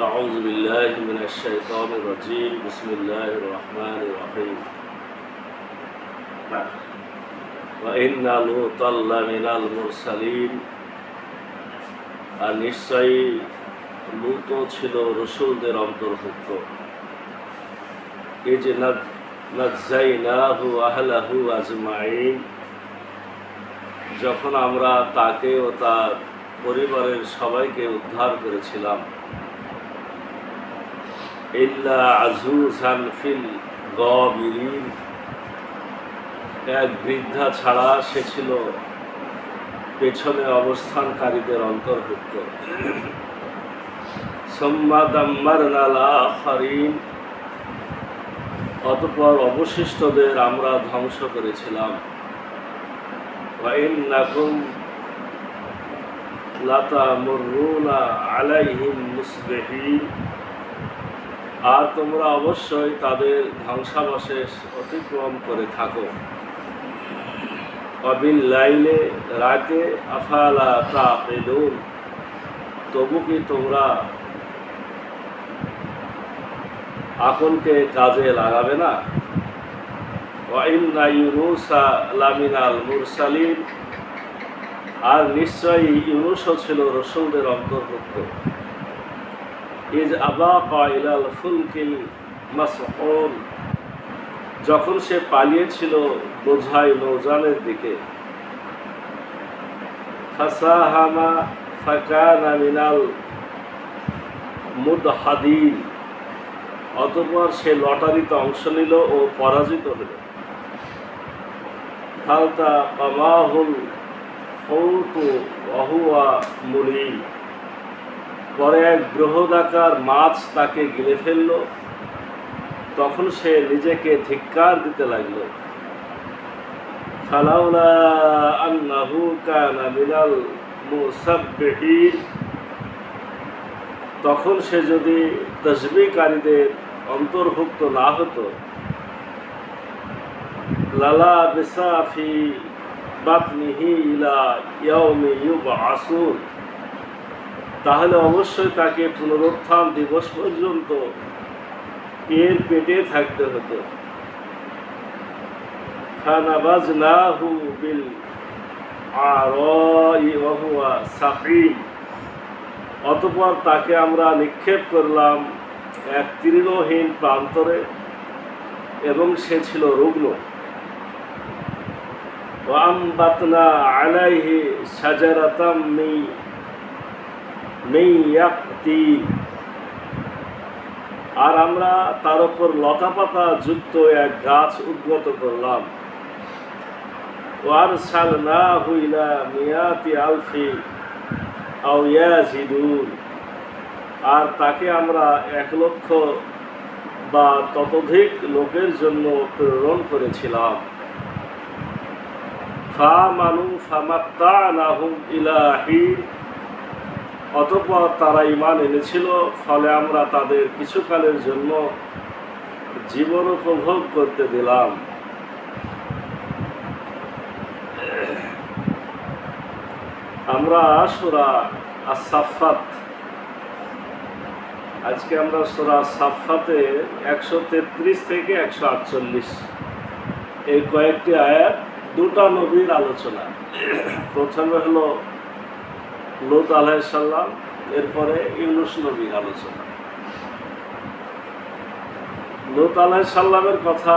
أعوذ بالله من الشيطان الرجيم بسم الله الرحمن الرحيم وإن لوطا لمن المرسلين আর নিশ্চয়ই লূত ছিল রসুলদের অন্তর্ভুক্ত। এই যে নাজ্জাইনাহু আহলাহু আজমাইন, যখন আমরা তাকে ও তার পরিবারের সবাইকে উদ্ধার করেছিলাম, ইল্লা আজুজান ফিল গাবিরিন, এক বৃদ্ধা ছাড়া সে ছিল পেছনে অবস্থানকারীদের অন্তর্ভুক্ত। সুম্মা দাম্মারনাল আখারিন, অতঃপর অবশিষ্টদের আমরা ধ্বংস করেছিলাম। ওয়া ইন্নাকুম লাতামুরুনা আলাইহিম মুসবিহিন, আর তোমরা অবশ্যই তাদের ধ্বংসাবশেষ অতিক্রম করে থাকো। অবিল লাইলে, রাতে, আফালা তাকিলুন, তবু কি তোমরা আকলকে কাজে লাগাবে না? ওয়া ইন্না ইউনুসা লামিনাল মুরসালিন, আর নিশ্চয়ই ইউনুসও ছিল রসুলদের অন্তর্ভুক্ত। ইজ আবাকা ইলাল ফুলকিল মাসহুন, যখন সে পালিয়েছিল বোঝাই নৌজানের দিকে। ফাসাহামা ফাকানা মিনাল মুদহাদিন, অতঃপর সে লটারিতে অংশ নিল ও পরাজিত হল। ফালতা কামাহুল হৌতু ওয়াহুয়া মুলিম, পরে এক বৃহদাকার মাছ তাকে গিলে ফেলল, তখন সে নিজেকে ধিক্কার দিতে লাগল। ফালাউলা আন্নাহু কানা মিনাল মুসাব্বিহিন, তখন সে যদি তাসবিহকারীদের অন্তর্ভুক্ত না হতো, লালা বিসা ফি বাতনিহি ইলা ইয়াউমি ইউবআসুন, তাহলে অবশ্যই তাকে পুনরুত্থান দিবস পর্যন্ত এর পেটে থাকতে হতো। ফানাবাজনাহু বিল আরাই ওয়া হুয়া সাকিম, অতঃপর তাকে আমরা নিক্ষেপ করলাম এক তৃণহীন প্রান্তরে, এবং সে ছিল রুগ্ন। ওয়া আমবাতনা আলাইহি শাজারাতাম মিন ইয়াকতিন, আর আমরা তার উপর লতাপাতা যুক্ত এক গাছ উদ্গত করলাম। ওয়ারসালনাহু ইলা মিয়াতি আলফি আও ইয়াজিদুন, আর তাকে আমরা 1,00,000 বা ততোধিক লোকের জন্য প্রেরণ করেছিলাম। ফামানু ফামাত্তানাহুম ইলা হিন, অতঃপর তারা ঈমান এনেছিল, ফলে আমরা তাদের কিছুকালের জন্য জীবন উপভোগ করতে দিলাম। আমরা সূরা আস-সাফফাত, আজকে আমরা সূরা সাফফাতে 133 থেকে 148 এই কয়েকটি আয়াত, দুটা নবীর আলোচনা। প্রথমে হলো লূত আলাইহিস সালাম, এরপরে ইউনুস নবীর আলোচনা। লূত আলাইহিস সালামের কথা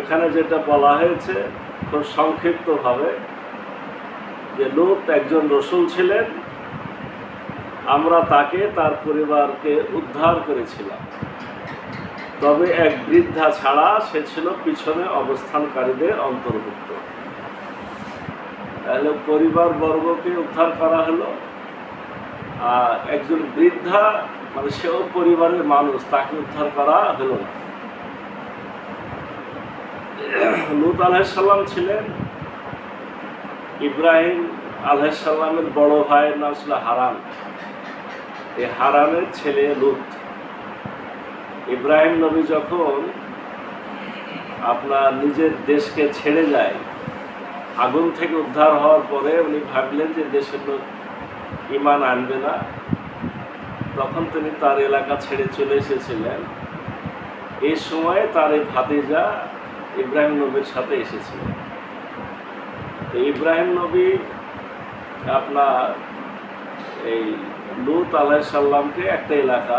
এখানে যেটা বলা হয়েছে খুব সংক্ষিপ্তভাবে, যে লূত একজন রসুল ছিলেন, আমরা তাকে তার পরিবারকে উদ্ধার করেছিলাম, তবে এক বৃদ্ধা ছাড়া সে ছিল পিছনে অবস্থানকারীদের অন্তর্ভুক্ত। তাহলে পরিবার বর্গকে উদ্ধার করা হলো, আর একজন বৃদ্ধা, মানে সেও পরিবারের মানুষ, তাকে উদ্ধার করা হলো না। লূত আলাইহিস সালাম ছিলেন ইব্রাহিম আলাইহিস সালামের বড় ভাইয়ের নাম ছিল হারান। এই হারানের ছেলে লূত। ইব্রাহিম নবী যখন আপনার নিজের দেশকে ছেড়ে যায়, আগুন থেকে উদ্ধার হওয়ার পরে উনি ভাবলেন যে দেশের লোক ঈমান আনবে না, তো তখন তিনি তার এলাকা ছেড়ে চলে এসেছিলেন। এই সময়ে তার এই ভাতিজা ইব্রাহিম নবীর সাথে এসেছিলেন। তো ইব্রাহিম নবী আপনার এই লূত আলাইহিস সালামকে একটা এলাকা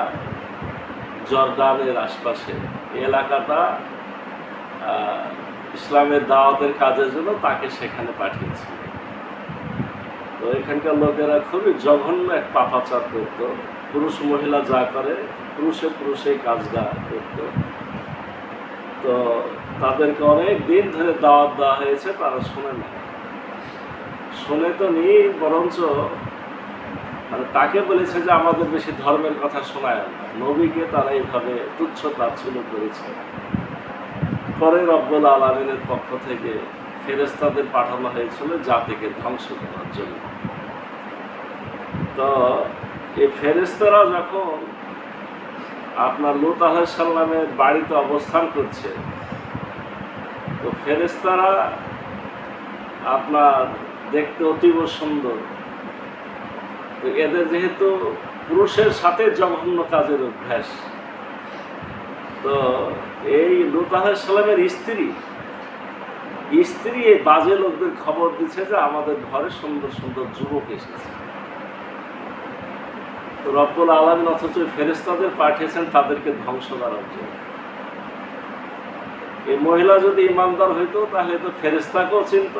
জর্দানের আশপাশে, এই এলাকাটা ইসলামের দাওয়াতের কাজের জন্য তাকে সেখানে পাঠিয়েছিল। তো এখানকার লোকেরা খুবই জঘন্য এক পাপাচার করত। পুরুষ মহিলা যা করে পুরুষে কাজটা করত। তো তাদেরকে অনেক দিন ধরে দাওয়াত দেওয়া হয়েছে, তারা শোনে না। শুনে তো নেই, বরঞ্চ মানে তাকে বলেছে যে আমাদের বেশি ধর্মের কথা শোনায় না। নবীকে তারা এইভাবে তুচ্ছ তাচ্ছিল্য করেছে। পরে রব্বুল আলামিনের পক্ষ থেকে ফেরেশতাদের পাঠানো হয়েছিল জাতিকে ধ্বংস করার জন্য। তো এই ফেরেশতারা যখন আপনার লূত আলাইহিস সালামের বাড়িতে অবস্থান করছে, তো ফেরেশতারা আপনার দেখতে অতীব সুন্দর। তো এদের যেহেতু পুরুষের সাথে জঘন্য কাজের অভ্যাস, তো এই লূত আলাইহিস সালামের স্ত্রী এই বাজে লোকদের খবর দিচ্ছে যে আমাদের ঘরে সুন্দর সুন্দর যুবক এসেছে। তো রব্বুল আলামিন অথচ ফেরেশতাদের পাঠিয়েছেন তাদেরকে ধ্বংস করার জন্য। এই মহিলা যদি ইমানদার হইতো তাহলে তো ফেরেশতাকেও চিনত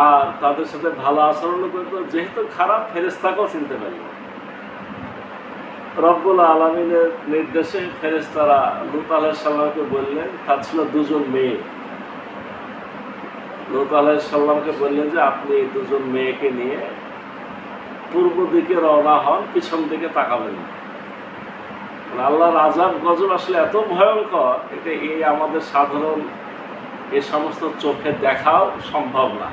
আর তাদের সাথে ভালো আচরণ করতো। যেহেতু খারাপ, ফেরেশতাকেও চিনতে পারল। রব্বুল আলামিনের নির্দেশে ফেরেশতারা লূত আলাইহিস সালামকে বললেন, তার ছিল দুজন মেয়ে। লূত আলাইহিস সালামকে বললেন যে আপনি দুজন মেয়েকে নিয়ে পূর্ব দিকে রওনা হন, পিছন দিকে তাকাবেন না। আল্লাহর আযাব গজব আসলে এত ভয়ঙ্কর, এটা এই আমাদের সাধারণ এ সমস্ত চোখে দেখাও সম্ভব না।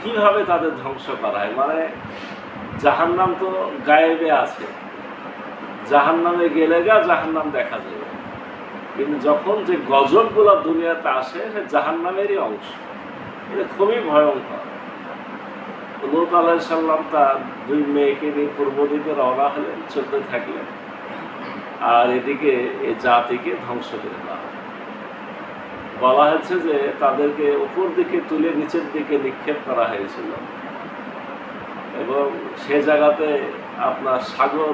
কিভাবে তাদের ধ্বংস করা হয়, মানে জাহান্নাম তো গায়েবে আছে, জাহান্নামে গেলে জাহান্নাম দেখা যাবে, কিন্তু যখন যে গজবগুলো দুনিয়াতে আসে সে জাহান্নামেরই অংশ। এটা খুবই ভয়ঙ্কর। লূত আলাইহিস সালাম তার দুই মেয়েকে নিয়ে পূর্ব দিকে রওনা হলেন, চলতে থাকলেন, আর এদিকে এই জাতিকে ধ্বংস করে দেওয়া। বলা হয়েছে যে তাদেরকে উপর দিকে তুলে নিচের দিকে নিক্ষেপ করা হয়েছিল, এবং সে জায়গাতে আপনার সাগর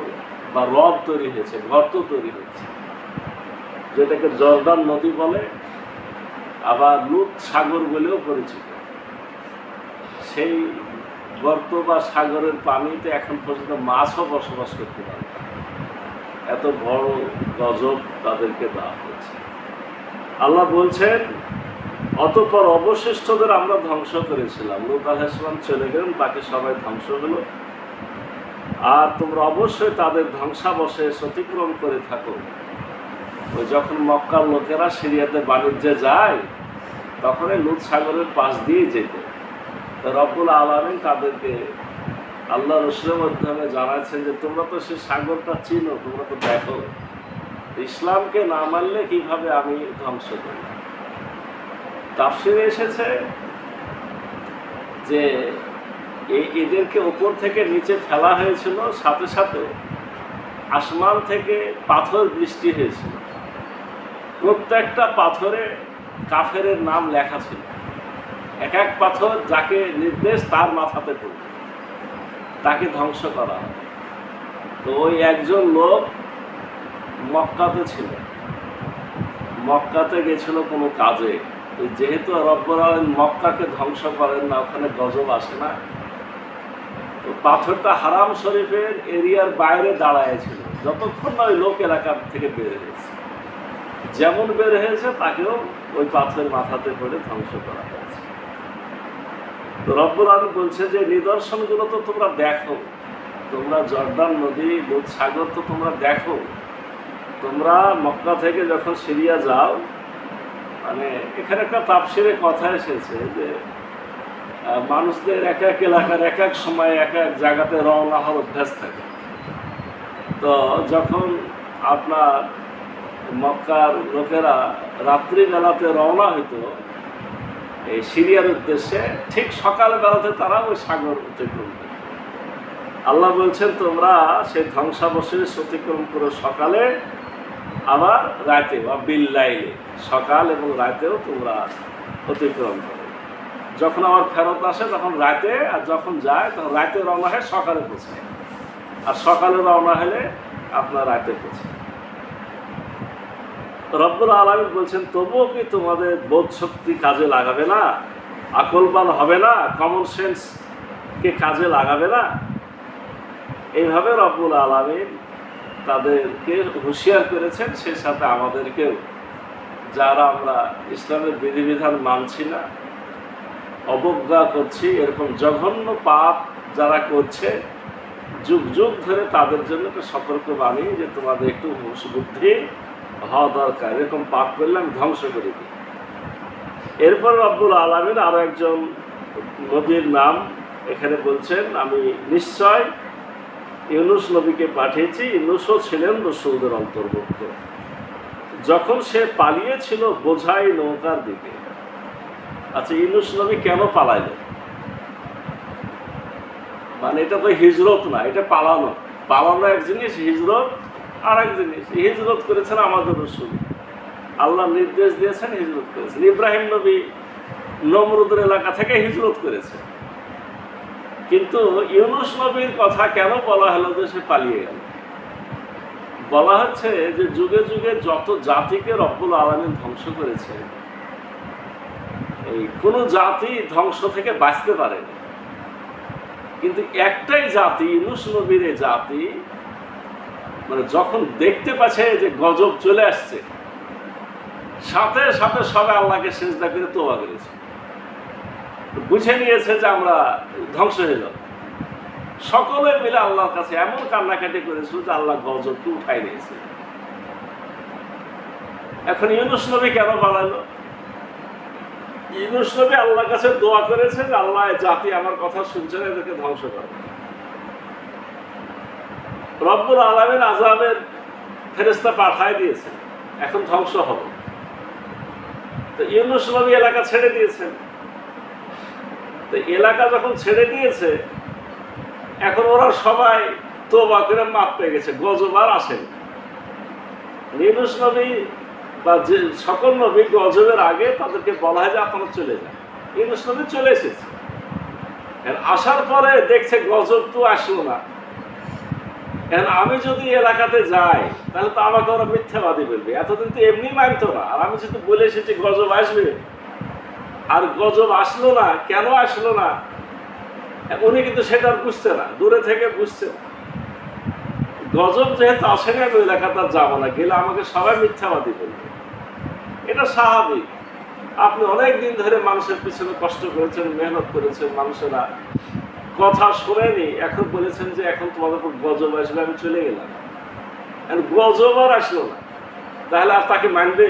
বা হ্রদ তৈরি হয়েছে, গর্ত তৈরি হচ্ছে, যেটাকে জর্দান নদী বলে, আবার লূত সাগর বলেও পরিচিত। সেই গর্ত বা সাগরের পানিতে এখন পর্যন্ত মাছও বসবাস করতে পারে। এত বড় গজব তাদেরকে দেওয়া হয়েছে। আল্লাহ বলছেন, অতঃপর অবশিষ্টদের আমরা ধ্বংস করেছিলাম। লূত আলাইহিস সালাম চলে গেলেন, বাকি সবাই ধ্বংস হলো। আর তোমরা অবশ্যই তাদের ধ্বংসাবশেষ অতিক্রম করে থাকো। ওই যখন মক্কার লোকেরা সিরিয়াতে বাণিজ্যে যায়, তখন লূত সাগরের পাশ দিয়ে যেত। তো রব্বুল আলামিন তাদেরকে আল্লাহ রসুলের মাধ্যমে জানাচ্ছেন যে তোমরা তো সে সাগরটা চিনো, তোমরা তো দেখো, ইসলামকে না মানলে কিভাবে আমি ধ্বংস করি। তাফসীরে এসেছে যে এদেরকে উপর থেকে নিচে ফেলা হয়েছিল, সাথে সাথে আসমান থেকে পাথর বৃষ্টি হয়েছিল। প্রত্যেকটা পাথরে কাফেরের নাম লেখা ছিল। এক এক পাথর যাকে নির্দেশ তার মাথাতে পড়বে, তাকে ধ্বংস করা হয়। তো ওই একজন লোক মক্কাতে ছিল, মক্কাতে গেছিল কোনো কাজে। যেহেতু রব্বুল আলামিন মক্কাকে ধ্বংস করেন না, ওখানে গজব আসে না, তো পাথরটা হারাম শরীফের এরিয়ার বাইরে দাঁড়ায়ছিল যতক্ষণ না ওই লোক এলাকা থেকে বের হয়েছে। যেমন বের হয়েছে তাকেও ওই পাথরের মাথাতে পড়ে ধ্বংস করা হয়েছে। তো রব্বুল আলামিন বলছে যে নিদর্শনগুলো তো তোমরা দেখো, তোমরা জর্দান নদী, লূত সাগর তো তোমরা দেখো। তোমরা মক্কা থেকে যখন সিরিয়া যাও, মানে এখানে একটা তাফসীরে কথা এসেছে যে মানুষদের এক এক এলাকার এক এক সময় এক এক জায়গাতে রওনা হওয়ার অভ্যাস থাকে। তো যখন আপনার মক্কার লোকেরা রাত্রিবেলাতে রওনা হইতো এই সিরিয়ার উদ্দেশ্যে, ঠিক সকালবেলাতে তারা ওই সাগর অতিক্রম করে। আল্লাহ বলছেন তোমরা সেই ধ্বংসাবশেষ অতিক্রম করো সকালে আবার রাতে, বা বিল্লাইলে, সকাল এবং রাতেও তোমরা অতিক্রম করো। যখন আবার ফেরত আসে তখন রাতে, আর যখন যায় তখন রাতে রওনা হয়, সকালে পৌঁছায়। আর সকালে রওনা হলে আপনার রাতে পৌঁছায়। রব্বুল আলামিন বলছেন তবুও কি তোমাদের বোধ শক্তি কাজে লাগাবে না, আকলবান হবে না, কমন সেন্সকে কাজে লাগাবে না? এইভাবে রব্বুল আলামিন তাদেরকে হুঁশিয়ার করেছেন, সেই সাথে আমাদেরকেও, যারা আমরা ইসলামের বিধিবিধান মানছি না, অবজ্ঞা করছি, এরকম জঘন্য পাপ যারা করছে যুগ যুগ ধরে, তাদের জন্য একটা সতর্কবাণী যে তোমাদের একটু হুঁশ বুদ্ধি হওয়া দরকার, এরকম পাপ করলে আমি ধ্বংস করে দিই। এরপর রব্বুল আলামিন আরো একজন নবীর নাম এখানে বলছেন, আমি নিশ্চয় ইউনুস নবীকে পাঠিয়েছি। ইউনুসও ছিলেন রসূলদের অন্তর্ভুক্ত। যখন সে পালিয়েছিল বোঝাই নৌকার দিকে। আচ্ছা, ইউনুস নবী কেন পালাইল? মানে এটা তো হিজরত না, এটা পালানো। পালানো এক জিনিস, হিজরত আর এক জিনিস। হিজরত করেছেন আমাদের রসূল, আল্লাহ নির্দেশ দিয়েছেন, হিজরত করেছেন। ইব্রাহিম নবী নমরুদের এলাকা থেকে হিজরত করেছে। কিন্তু ইউনুস নবীর কথা কেন বলা হলো যে সে পালিয়ে গেল? বলা হচ্ছে যে যুগে যুগে যত জাতিকে রব্বুল আলামিন ধ্বংস করেছে, এই কোন জাতি ধ্বংস থেকে বাঁচতে পারেনি। কিন্তু একটাই জাতি, ইউনুস নবীর জাতি, মানে যখন দেখতে পাচ্ছে যে গজব চলে আসছে, সাথে সাথে সবাই আল্লাহকে সিজদা করে তওবা করেছে, বুঝে নিয়েছে যে আমরা ধ্বংস হইল। সকলে মিলে আল্লাহর কাছে এমন কান্নাকাটি করেছিল যে আল্লাহ গজবকে উঠাই নিয়েছে। এখন ইউনুস নবী কেন পালালো? ইউনুস নবী আল্লাহর কাছে দোয়া করেছে যে আল্লাহ, জাতি আমার কথা শুনছে না, এদেরকে ধ্বংস করে। রব্বুল আলামিন আযাবের ফেরেশতা পাঠায় দিয়েছে, এখন ধ্বংস হবে। তো ইউনুস নবী এলাকা ছেড়ে দিয়েছেন। তো এলাকা যখন ছেড়ে দিয়েছে, এখন ওরা সবাই তওবা করে মাপ পেয়ে গেছে, গজব আর আসেনি। ইউনুস নবী বা যে সকল নবী গজবের আগে তাদেরকে বলা হয় যে আপনারা চলে যান। ইউনুস নবী চলে এসেছে, আসার পরে দেখছে গজব তো আসলো না। এখন আমি যদি এলাকাতে যাই তাহলে তো আমাকে ওরা মিথ্যাবাদী বলবে, এতদিন তো এমনি মানতো না। আর আমি যেহেতু বলে এসেছি গজব আসবে, আর গজব আসলো না, কেন আসলো না উনি কিন্তু সেটা বুঝছে না, দূরে থেকে বুঝছে। গজব যেহেতু আসেনি, আমি এলাকাতে যাবো না, গেলে আমাকে সবাই মিথ্যাবাদী বলবে। এটা স্বাভাবিক। আপনি অনেক দিন ধরে মানুষের পিছনে কষ্ট করেছেন, মেহনত করেছেন, মানুষেরা কথা শোনেনি, এখন বলেছেন যে এখন তোমাদের উপর গজব আসবে, আমি চলে গেলাম। গজব আর আসলো না, তাহলে আর তাকে মানবে?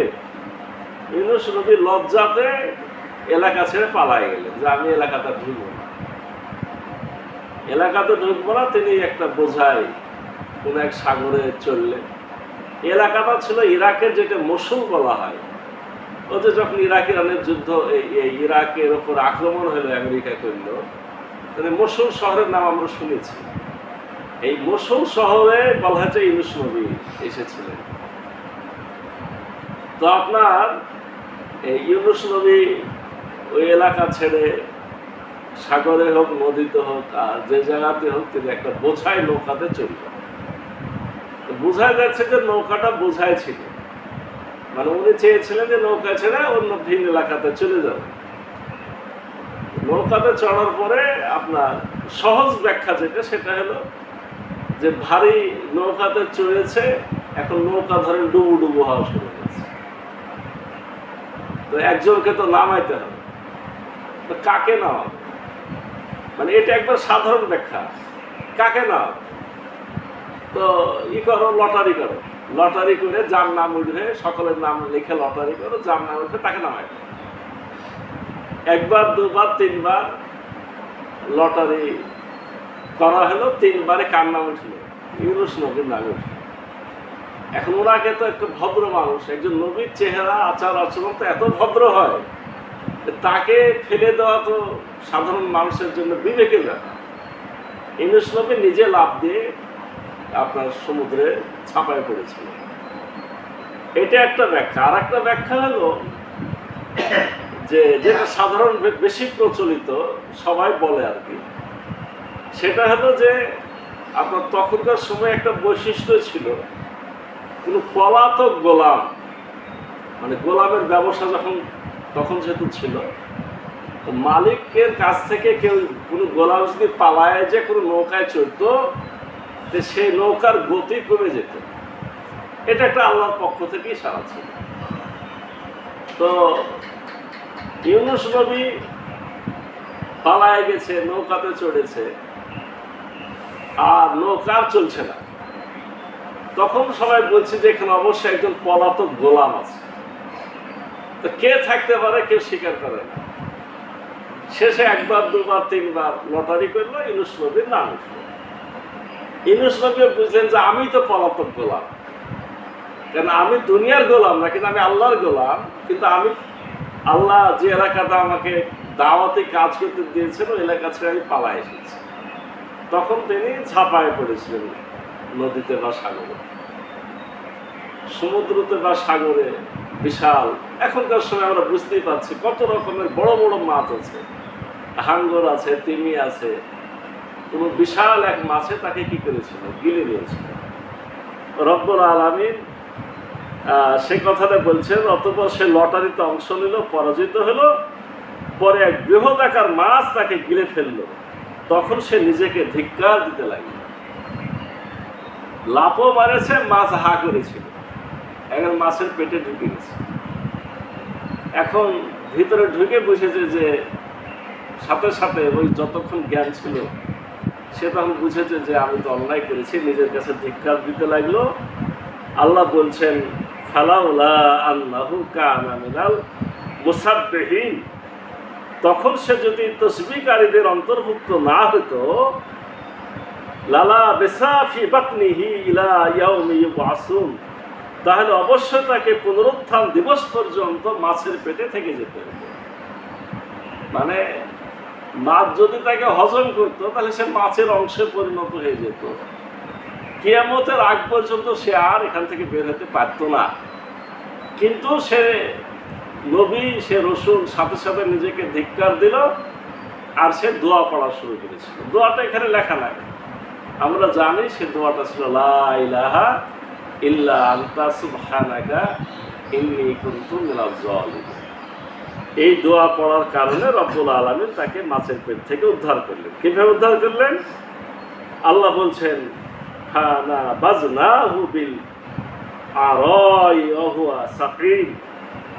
ইউনুস নবী লজ্জাতে এলাকা ছেড়ে পালাই গেলেন যে আমি এলাকাটা ঢুকবো না, এলাকাতে ঢুকবো না। তিনি একটা বোঝাই কোন এক সাগরে চললেন। এলাকাটা ছিল ইরাকের, যেটা মসুল বলা হয়। ও যে যখন ইরাক ইরানের যুদ্ধ, ইরাকের ওপর আক্রমণ হলো, আমেরিকা করলো, তাহলে মসুল শহরের নাম আমরা শুনেছি। এই মসুল শহরে বলা হচ্ছে ইউনুস নবী এসেছিলেন। তো আপনার এই ইউনুস নবী ওই এলাকা ছেড়ে সাগরে হোক, নদীতে হোক, আর যে জায়গাতে হোক, তিনি একটা বোঝাই নৌকাতে চলল। বোঝা যাচ্ছে যে নৌকাটা বোঝাই ছিল, মানে উনি চেয়েছিলেন যে নৌকা ছেড়ে অন্য ভিন এলাকাতে চলে যাবে। নৌকাতে চড়ার পরে আপনার সহজ ব্যাখ্যা যেটা, সেটা হলো যে ভারী নৌকাতে চড়েছে, এখন নৌকা ধরে ডুবু ডুবু হওয়া শুরু হয়েছে। তো একজনকে তো নামাইতে হবে, তো কাকে নামাবে? মানে এটা একবার সাধারণ ব্যাখ্যা, কাকে নামাবে? তো করো, লটারি করো, লটারি করে যার নাম উঠবে, সকলের নাম লিখে লটারি করো, যার নাম উঠবে তাকে নামাই। একবার, দুবার, তিনবার লটারি করা হলো, তিনবারে কার নাম উঠলো? ইউনুস নবীর নাম উঠল। এখন ওনাকে তো একটা ভদ্র মানুষ, একজন নবীর চেহারা, আচার আচরণ তো এত ভদ্র হয়, তাকে ফেলে দেওয়া তো সাধারণ মানুষের জন্য বিবেকের ব্যাপার। ইউনূস নবী নিজে লাফ দিয়ে আপনার সমুদ্রে ঝাঁপায় পড়েছিল। এটা একটা ব্যাখ্যা। আর একটা ব্যাখ্যা হলো যে যেটা সাধারণ বেশি প্রচলিত, সবাই বলে আর কি, সেটা হলো যে আপনার তখনকার সময় একটা বৈশিষ্ট্য ছিল, কোনো পলাতক গোলাম, মানে গোলামের ব্যবসা তখন যেহেতু ছিল, তো মালিকের কাছ থেকে কেউ কোনো গোলাম যদি পালায় যে কোনো নৌকায় চড়তো, তো সেই নৌকার গতি কমে যেত। এটা একটা আল্লাহর পক্ষ থেকেই সারা ছিল। তো ইউনূস নবী পালায় গেছে, নৌকাতে চড়েছে, আর নৌকা চলছে না। তখন সবাই বলছে যে এখানে অবশ্যই একজন পলাতক গোলাম আছে। তো কে থাকতে পারে কেউ স্বীকার করে না। শেষে একবার, দুবার, তিনবার লটারি করলো, ইউনূস নবীর নাম উঠল। ইউনূস নবী বুঝলেন যে আমি তো পলাতক গোলাম, কেন আমি দুনিয়ার গোলাম না, কিন্তু আমি আল্লাহর গোলাম। কিন্তু আমি আল্লাহ যে এলাকাটা আমাকে দাওয়াতে কাজ করতে দিয়েছেন, ওই এলাকা ছেড়ে আমি পালায় এসেছি। তখন তিনি ঝাঁপায় পড়েছিলেন নদীতে বা সাগরে, সমুদ্রতে বা সাগরে। বিশাল, এখনকার সময় আমরা বুঝতেই পারছি কত রকমের বড় বড় মাছ আছে, হাঙ্গর আছে, তিমি আছে। কোনো বিশাল এক মাছে তাকে কি করেছিল, গিলে নিয়েছিল। রব্বুল আলামিন সে কথাটা বলছেন, অতঃপর সে লটারিতে অংশ নিল, পরাজিত হলো, পরে এক বৃহদাকার মাছ তাকে গিলে ফেললো। তখন সে নিজেকে ধিক্কার দিতে লাগলো, লাফও মারেছে, মাছ হা করেছিল, এখন মাছের পেটে ঢুকে গেছে। এখন ভিতরে ঢুকে বুঝেছে যে, সাথে সাথে ওই যতক্ষণ জ্ঞান ছিল সে তখন বুঝেছে যে আমি তো অন্যায় করেছি, নিজের কাছে ধিক্কার দিতে লাগলো। আল্লাহ বলছেন, ফালাউলা আন্নাহু কানা মিনাল মুসাব্বিহিন, তখন সে যদি তসবিহকারীদের অন্তর্ভুক্ত না হতো, লালা বিসা ফি বাতনিহি ইলা ইয়াউমি ইউবআসুন, তাহলে অবশ্যই তাকে পুনরুত্থান দিবস পর্যন্ত মাছের পেটে থেকে যেতে হতো। মানে মাছ যদি তাকে হজম করতো, তাহলে সে মাছের অংশে পরিণত হয়ে যেত। কিয়ামতের আগ পর্যন্ত সে আর এখান থেকে বের হতে পারতো না। কিন্তু সে নবী, সে রসুল, সাথে সাথে নিজেকে ধিক্কার দিল, আর সে দোয়া পড়া শুরু করেছিল। দোয়াটা এখানে লেখা নাই, আমরা জানি সে দোয়াটা ছিল লা ইলাহা ইল্লা আনতা সুবহানাকা ইন্নী কুনতু মিনাজ জালিমিন। এই দোয়া পড়ার কারণে রব্বুল আলামিন তাকে মাছের পেট থেকে উদ্ধার করলেন। কিভাবে উদ্ধার করলেন? আল্লাহ বলছেন, ফানা বাজনাহু বিল আরাই ওয়া হুয়া সাকিম,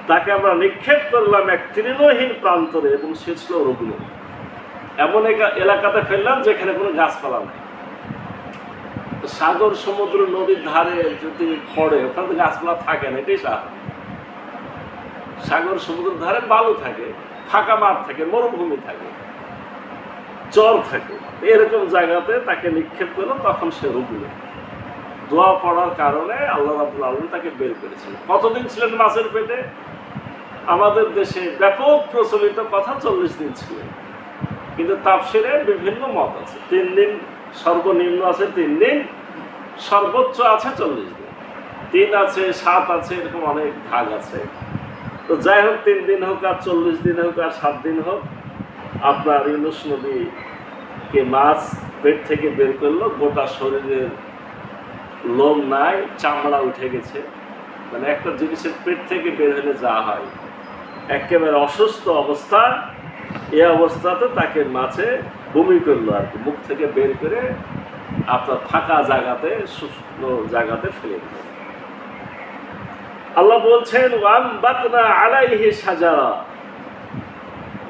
তাকে আমরা নিক্ষেপ করলাম এক তৃণহীন প্রান্তরে, এবং সে ছিল রুগ্ন। এমন এলাকাতে ফেললাম যেখানে কোনো গাছপালা নাই। সাগর, সমুদ্র, নদীর ধারে যদি পড়ে, ওখানে তো গাছপালা থাকে না, এটাই স্বাভাবিক। সাগর সমুদ্রের ধারে বালু থাকে, ফাঁকা মাঠ থাকে, মরুভূমি থাকে, চর থাকে। এরকম জায়গাতে তাকে নিক্ষেপ করলো, তখন সে রুগ্ন। দোয়া পড়ার কারণে আল্লাহ রাব্বুল আলামিন তাকে বের করেছিলেন। কতদিন ছিলেন মাছের পেটে? আমাদের দেশে ব্যাপক প্রচলিত কথা 40 দিন ছিলেন, কিন্তু তাফসীরে বিভিন্ন মত আছে। 3 দিন সর্বনিম্ন আছে, 3 দিন সর্বোচ্চ আছে 40 দিন, 3 আছে, 7 আছে, এরকম অনেক ভাগ আছে। তো যাই হোক, 3 দিন হোক আর 40 দিন হোক আর 7 দিন হোক, আপনার ইউনূস নবীকে মাছ পেট থেকে বের করলো। গোটা শরীরের লোম নাই, চামড়া উঠে গেছে। মানে একটা জিনিসের পেট থেকে বের হলে যা হয়, একেবারে অসুস্থ অবস্থা। এই অবস্থাতে তাকে মাছে বমি করলো আর কি, মুখ থেকে বের করে আপনার ফাঁকা জায়গাতে, সুস্থ জায়গাতে ফেলে দিল। আল্লাহ বলছেন, ওয়ামবাতনা আলাইহি শাজারা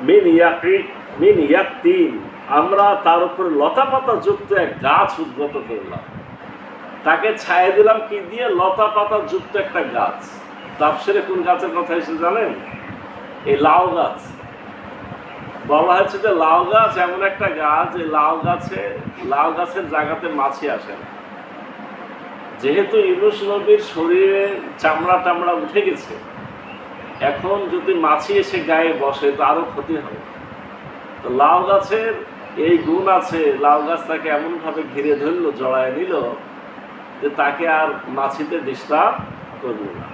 মিন ইয়াকতিন, আমরা তার উপর লতা পাতা যুক্ত এক গাছ উদ্গত করলাম। তাকে ছায়া দিলাম কি দিয়ে? লতা পাতা যুক্ত একটা গাছ। তাফসীরে কোন গাছের কথা এসে জানেন? এই লাউ গাছ। বলা হচ্ছে যে লাউ গাছ এমন একটা গাছ, এই লাউ গাছের জায়গাতে মাছি আসে না। যেহেতু ইউনূস নবীর শরীরে চামড়া টামড়া উঠে গেছে, এখন যদি মাছি এসে গায়ে বসে তো আরো ক্ষতি হবে। তো লাউ গাছের এই গুণ আছে, লাউ গাছ তাকে এমনভাবে ঘিরে ধরলো, জড়ায় নিল যে তাকে আর মাছিতে ডিস্টার্ব করল না।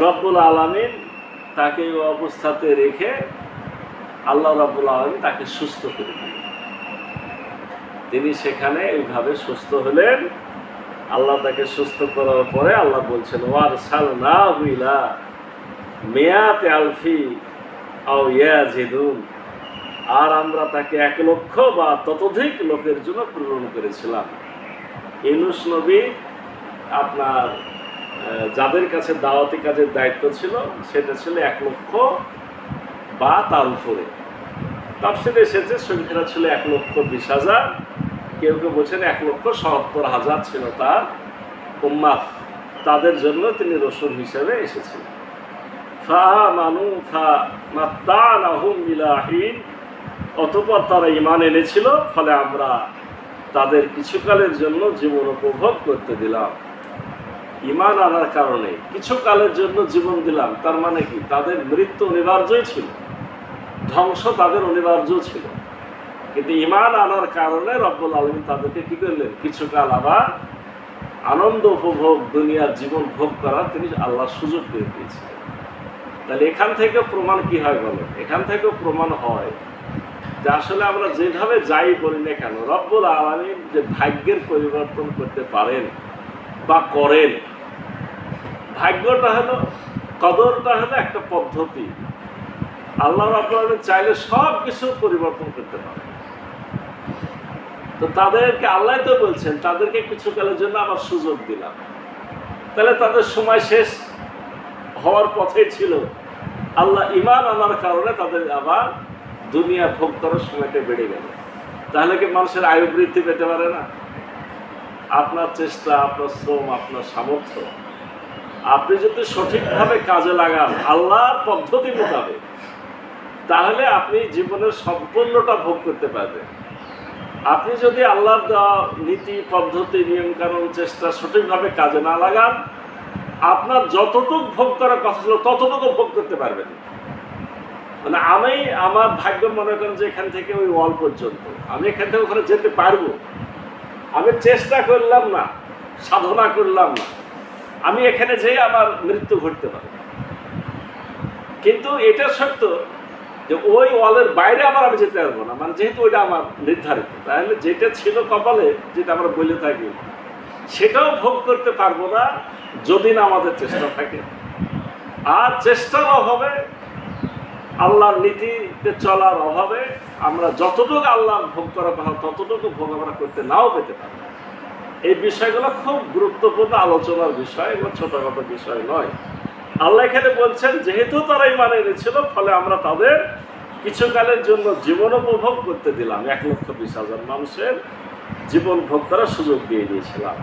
রব্বুল আলামিন তাকে ওই অবস্থাতে রেখে আল্লাহ রব্বুল আলামিন তাকে সুস্থ করে দিলেন। তিনি সেখানে এইভাবে সুস্থ হলেন। আল্লাহ তাকে সুস্থ করার পরে আল্লাহ বলছেন, ওয়ারসালনাহু ইলা মিয়াতি আলফি আও ইয়াজিদুন, আর আমরা তাকে 1 লক্ষ বা ততোধিক লোকের জন্য প্রেরণ করেছিলাম। ইউনূস নবী আপনার যাদের কাছে দাওয়াতি কাজের দায়িত্ব ছিল সেটা ছিল 1 লক্ষ বা তার উপরে। তাফসীরে এসেছে সংখ্যাটা ছিল 1,20,000, কেউ কেউ বলছেন 1,70,000 ছিল তার উম্মাত, তাদের জন্য তিনি রসুল হিসেবে এসেছিলেন। ফাআমানু ফামাত্তানাহুম ইলা হিন, অতঃপর তারা ঈমান এনেছিল, ফলে আমরা তাদের কিছুকালের জন্য জীবন উপভোগ করতে দিলাম। ঈমান আনার কারণে কিছুকালের জন্য জীবন দিলাম, তার মানে কি? তাদের মৃত্যু অনিবার্যই ছিল, ধ্বংস তাদের অনিবার্য ছিল, কিন্তু ঈমান আনার কারণে রব্বুল আলামিন তাদেরকে কি করলেন? কিছুকাল আবার আনন্দ উপভোগ, দুনিয়ার জীবন ভোগ করার তিনি আল্লাহ সুযোগ করে দিয়েছিলেন। তাহলে এখান থেকে প্রমাণ কি হয় বলো? এখান থেকেও প্রমাণ হয় যে আসলে আমরা যেভাবে যাই বলি না কেন, রব্বুল আলামিন যে ভাগ্যের পরিবর্তন করতে পারেন বা করেন, ভাগ্যটা হলো, কদরটা হলো একটা পদ্ধতি। আল্লাহ রাব্বুল আলামিন চাইলে সব কিছু পরিবর্তন করতে পারেন। তো তাদেরকে আল্লাহ তো বলছেন তাদেরকে কিছুকালের জন্য আবার সুযোগ দিলাম, তাহলে তাদের সময় শেষ হওয়ার পথে ছিল। আল্লাহ ঈমান আনার কারণে তাদের আবার দুনিয়া ভোগ করার সময়টা বেড়ে গেল। তাহলে কি মানুষের আয়ু বৃদ্ধি পেতে পারে না? আপনার চেষ্টা, আপনার শ্রম, আপনার সামর্থ্য আপনি যদি সঠিকভাবে কাজে লাগান আল্লাহর পদ্ধতি মোতাবেক, তাহলে আপনি জীবনের সম্পূর্ণটা ভোগ করতে পারবেন। আপনি যদি আল্লাহর দেওয়া নীতি, পদ্ধতি, নিয়মকানুন, চেষ্টা সঠিকভাবে কাজে না লাগান, আপনার যতটুকু ভোগ করার কথা ছিল ততটুকু ভোগ করতে পারবেন। মানে আমি আমার ভাগ্য মনে করেন যে এখান থেকে ওই ওয়াল পর্যন্ত, আমি এখান থেকে ওখানে যেতে পারবো, আমি চেষ্টা করলাম না, সাধনা করলাম না, আমি এখানে যেয়ে আমার মৃত্যু ঘটতে পারে। কিন্তু এটা সত্য যে ওই ওয়ালের বাইরে আবার আমি যেতে পারবো না, মানে যেহেতু ওইটা আমার নির্ধারিত। তাহলে যেটা ছিল কপালে, যেটা আমরা বলে থাকি, সেটাও ভোগ করতে পারবো না যদি না আমাদের চেষ্টা থাকে। আর চেষ্টার অভাবে, আল্লাহর নীতিতে চলার অভাবে আমরা যতটুকু আল্লাহর ভোগ করার কথা ততটুকু ভোগ আমরা করতে নাও পেতে পারি। এই বিষয়গুলো খুব গুরুত্বপূর্ণ আলোচনার বিষয়, এবং ছোটখাটো বিষয় নয়। আল্লাহ এখানে বলছেন যেহেতু তারা ঈমান এনেছিল, ফলে আমরা তাদের কিছুকালের জন্য জীবন উপভোগ করতে দিলাম। 1,20,000 মানুষের জীবন ভোগ করার সুযোগ দিয়ে দিয়েছিলাম।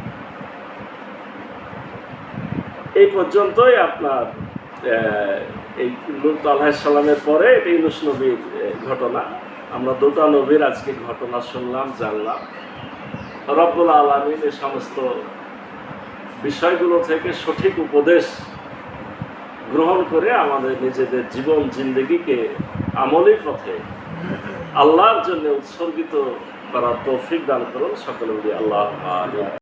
এই পর্যন্তই আপনার এই লূত আলাইহিস সালামের পরে এটা ইউনূস নবীর ঘটনা। আমরা 2টা নবীর আজকে ঘটনা শুনলাম, জানলাম। রব্বুল আলামিন এই সমস্ত বিষয়গুলো থেকে সঠিক উপদেশ গ্রহণ করে আমাদের নিজেদের জীবন জিন্দেগিকে আমলি পথে আল্লাহর জন্য উৎসর্গিত করার তৌফিক দান করুন। সকলে বলি আল্লাহ।